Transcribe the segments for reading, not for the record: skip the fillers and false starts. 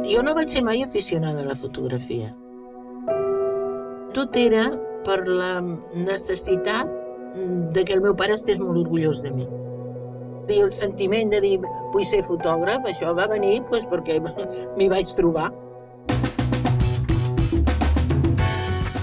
Jo no vaig ser mai aficionada a la fotografia. Tot era per la necessitat de que el meu pare estés molt orgullós de mi. I el sentiment de dir, vull ser fotògraf, això va venir perquè m'hi vaig trobar.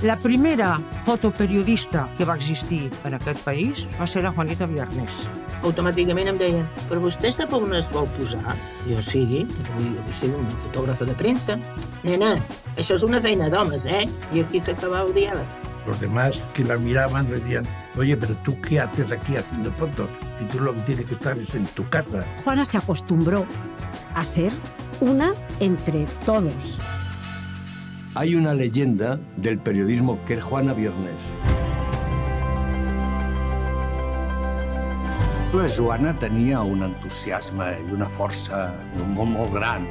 La primera fotoperiodista que va existir en aquest país va ser la Juanita Viernes. Automàticament em deien, però vostè sap on es vol posar? Jo, sí, vull ser una fotògrafa de premsa. Nena, això és una feina d'homes, I aquí s'acabava el diàleg. Los demás que la miraban decían, oye, pero ¿tú qué haces aquí haciendo fotos? Si tú lo que tienes que estar es en tu casa. Juana se acostumbró a ser una entre todos. Hay una leyenda del periodismo que es Juana Viernes. La Joana tenia un entusiasme i una força molt gran.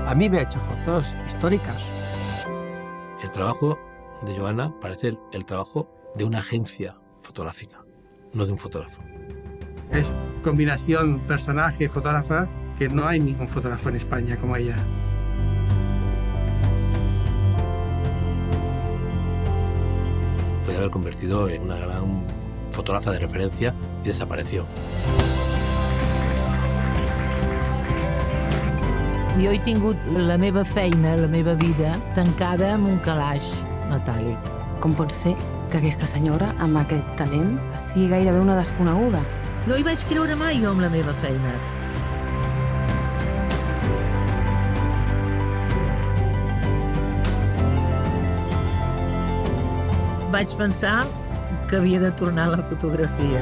A mí me ha hecho fotos históricas. El trabajo de Joana parece el trabajo de una agencia fotográfica, no de un fotógrafo. Es combinación personaje-fotógrafa que no hay ningún fotógrafo en España como ella. Podría haber convertido en una gran fotógrafa de referencia y desapareció. Jo he tingut la meva feina, la meva vida, tancada en un calaix metàl·lic. Com pot ser que aquesta senyora, amb aquest talent, sigui gairebé una desconeguda? No hi vaig creure mai jo amb la meva feina. Vaig pensar que havia de tornar a la fotografia.